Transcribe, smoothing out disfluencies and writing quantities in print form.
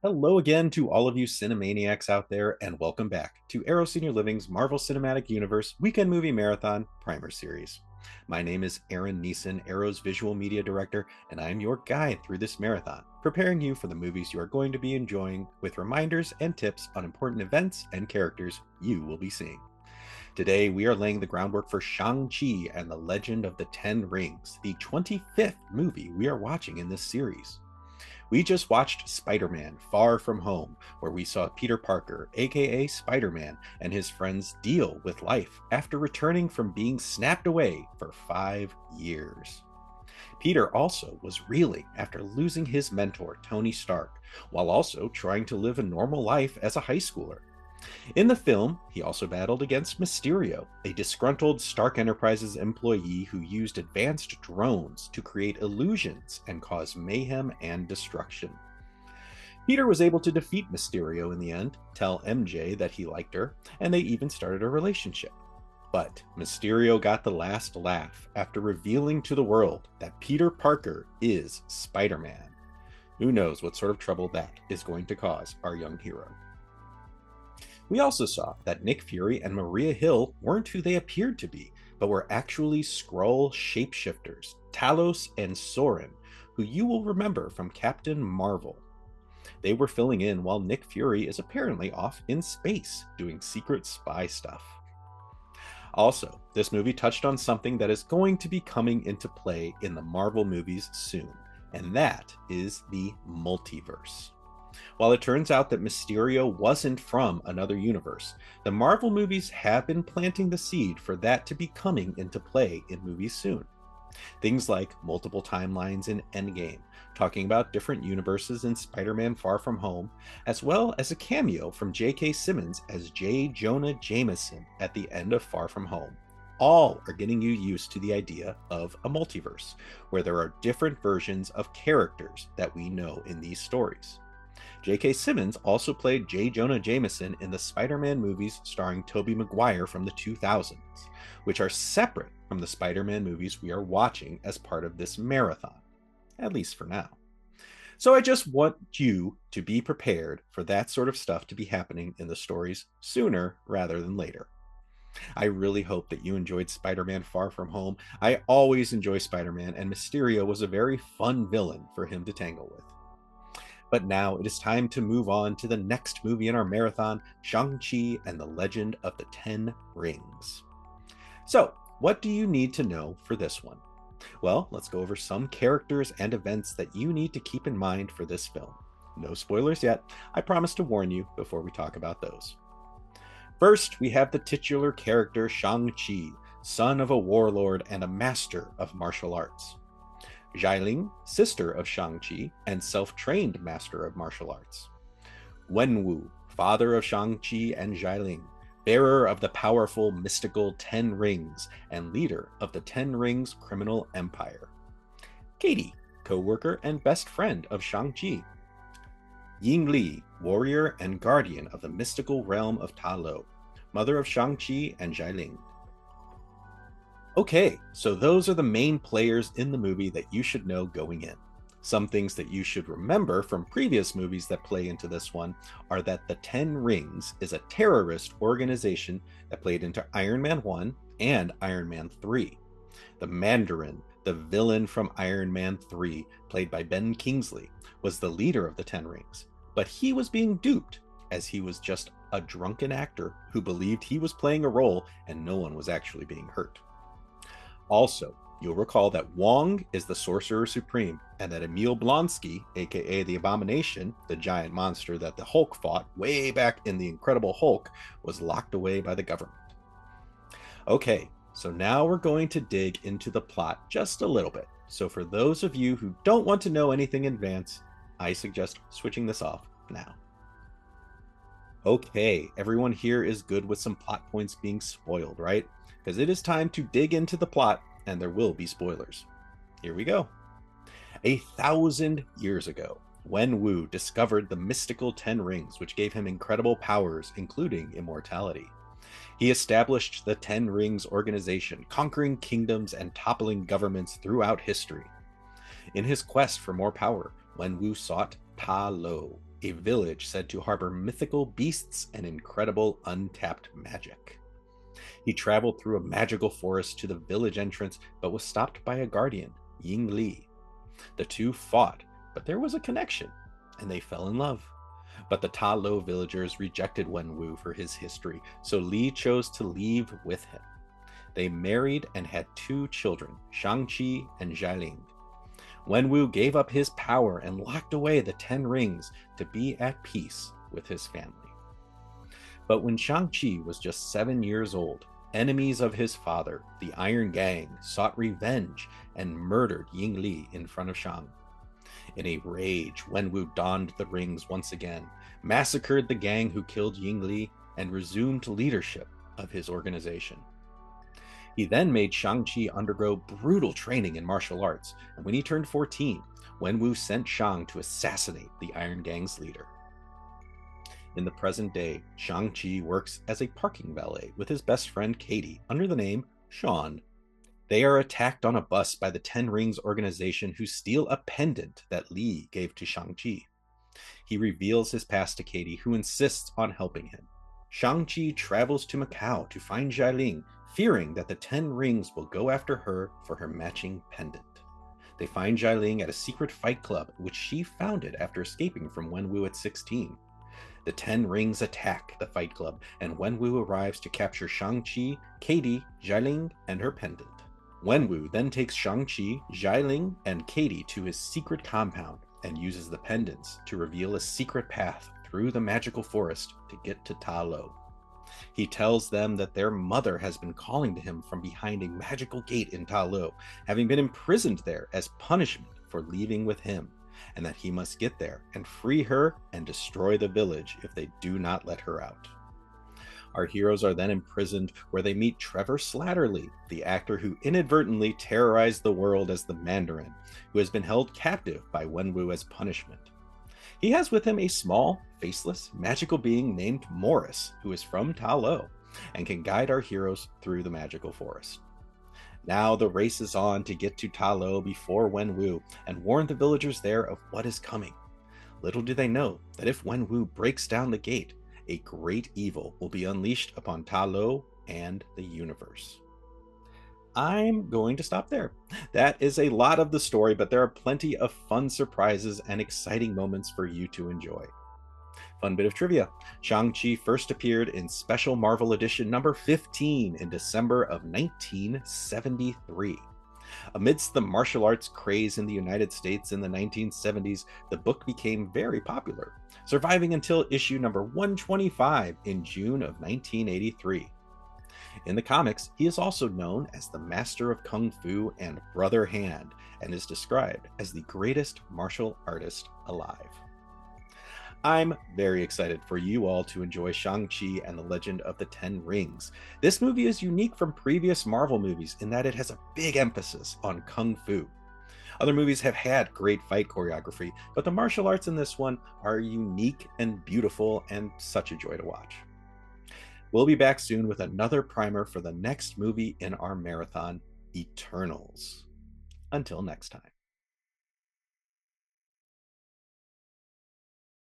Hello again to all of you cinemaniacs out there, and welcome back to Arrow Senior Living's Marvel Cinematic Universe Weekend Movie Marathon Primer Series. My name is Aaron Neeson, Arrow's Visual Media Director, and I am your guide through this marathon, preparing you for the movies you are going to be enjoying with reminders and tips on important events and characters you will be seeing. Today, we are laying the groundwork for Shang-Chi and the Legend of the Ten Rings, the 25th movie we are watching in this series. We just watched Spider-Man Far From Home, where we saw Peter Parker, aka Spider-Man, and his friends deal with life after returning from being snapped away for 5 years. Peter also was reeling after losing his mentor, Tony Stark, while also trying to live a normal life as a high schooler. In the film, he also battled against Mysterio, a disgruntled Stark Enterprises employee who used advanced drones to create illusions and cause mayhem and destruction. Peter was able to defeat Mysterio in the end, tell MJ that he liked her, and they even started a relationship. But Mysterio got the last laugh after revealing to the world that Peter Parker is Spider-Man. Who knows what sort of trouble that is going to cause our young hero. We also saw that Nick Fury and Maria Hill weren't who they appeared to be, but were actually Skrull shapeshifters, Talos and Soren, who you will remember from Captain Marvel. They were filling in while Nick Fury is apparently off in space doing secret spy stuff. Also, this movie touched on something that is going to be coming into play in the Marvel movies soon, and that is the multiverse. While it turns out that Mysterio wasn't from another universe, the Marvel movies have been planting the seed for that to be coming into play in movies soon. Things like multiple timelines in Endgame, talking about different universes in Spider-Man Far From Home, as well as a cameo from J.K. Simmons as J. Jonah Jameson at the end of Far From Home. All are getting you used to the idea of a multiverse, where there are different versions of characters that we know in these stories. J.K. Simmons also played J. Jonah Jameson in the Spider-Man movies starring Tobey Maguire from the 2000s, which are separate from the Spider-Man movies we are watching as part of this marathon, at least for now. So I just want you to be prepared for that sort of stuff to be happening in the stories sooner rather than later. I really hope that you enjoyed Spider-Man Far From Home. I always enjoy Spider-Man, and Mysterio was a very fun villain for him to tangle with. But now it is time to move on to the next movie in our marathon, Shang-Chi and the Legend of the Ten Rings. So, what do you need to know for this one? Well, let's go over some characters and events that you need to keep in mind for this film. No spoilers yet. I promise to warn you before we talk about those. First, we have the titular character Shang-Chi, son of a warlord and a master of martial arts. Xialing, sister of Shang-Chi and self-trained master of martial arts. Wenwu, father of Shang-Chi and Xialing, bearer of the powerful mystical Ten Rings and leader of the Ten Rings criminal empire. Katie, co-worker and best friend of Shang-Chi. Ying Li, warrior and guardian of the mystical realm of Ta Lo, mother of Shang-Chi and Xialing. Okay, so those are the main players in the movie that you should know going in. Some things that you should remember from previous movies that play into this one are that the Ten Rings is a terrorist organization that played into Iron Man 1 and Iron Man 3. The Mandarin, the villain from Iron Man 3, played by Ben Kingsley, was the leader of the Ten Rings, but he was being duped as he was just a drunken actor who believed he was playing a role and no one was actually being hurt. Also, you'll recall that Wong is the Sorcerer Supreme, and that Emil Blonsky, aka the Abomination, the giant monster that the Hulk fought way back in The Incredible Hulk, was locked away by the government. Okay, so now we're going to dig into the plot just a little bit. So for those of you who don't want to know anything in advance, I suggest switching this off now. Okay, everyone here is good with some plot points being spoiled, right? Because it is time to dig into the plot, and there will be spoilers. Here we go. 1,000 years ago, Wenwu discovered the mystical Ten Rings, which gave him incredible powers, including immortality. He established the Ten Rings organization, conquering kingdoms and toppling governments throughout history. In his quest for more power, Wenwu sought Ta Lo, a village said to harbor mythical beasts and incredible untapped magic. He traveled through a magical forest to the village entrance, but was stopped by a guardian, Ying Li. The two fought, but there was a connection, and they fell in love. But the Ta Lo villagers rejected Wenwu for his history, so Li chose to leave with him. They married and had two children, Shang-Chi and Xialing. Wenwu gave up his power and locked away the 10 rings to be at peace with his family. But when Shang-Chi was just 7 years old, enemies of his father, the Iron Gang, sought revenge and murdered Ying Li in front of Shang. In a rage, Wenwu donned the rings once again, massacred the gang who killed Ying Li, and resumed leadership of his organization. He then made Shang-Chi undergo brutal training in martial arts, and when he turned 14, Wenwu sent Shang to assassinate the Iron Gang's leader. In the present day, Shang-Chi works as a parking valet with his best friend Katie under the name Sean. They are attacked on a bus by the 10 Rings organization, who steal a pendant that Li gave to Shang-Chi. He reveals his past to Katie, who insists on helping him. Shang-Chi travels to Macau to find Xialing, fearing that the 10 Rings will go after her for her matching pendant. They find Xialing at a secret fight club, which she founded after escaping from Wenwu at 16. The 10 Rings attack the fight club, and Wenwu arrives to capture Shang-Chi, Katie, Xialing, and her pendant. Wenwu then takes Shang-Chi, Xialing, and Katie to his secret compound and uses the pendants to reveal a secret path through the magical forest to get to Ta Lo. He tells them that their mother has been calling to him from behind a magical gate in Ta Lo, having been imprisoned there as punishment for leaving with him, and that he must get there and free her and destroy the village if they do not let her out. Our heroes are then imprisoned, where they meet Trevor Slattery, the actor who inadvertently terrorized the world as the Mandarin, who has been held captive by Wenwu as punishment. He has with him a small, faceless, magical being named Morris, who is from Ta Lo, and can guide our heroes through the magical forest. Now the race is on to get to Ta Lo before Wenwu and warn the villagers there of what is coming. Little do they know that if Wenwu breaks down the gate, a great evil will be unleashed upon Ta Lo and the universe. I'm going to stop there. That is a lot of the story, but there are plenty of fun surprises and exciting moments for you to enjoy. Fun bit of trivia: Shang-Chi first appeared in Special Marvel Edition number 15 in December of 1973. Amidst the martial arts craze in the United States in the 1970s, the book became very popular, surviving until issue number 125 in June of 1983. In the comics, he is also known as the Master of Kung Fu and Brother Hand, and is described as the greatest martial artist alive. I'm very excited for you all to enjoy Shang-Chi and the Legend of the Ten Rings. This movie is unique from previous Marvel movies in that it has a big emphasis on Kung Fu. Other movies have had great fight choreography, but the martial arts in this one are unique and beautiful and such a joy to watch. We'll be back soon with another primer for the next movie in our marathon, Eternals. Until next time.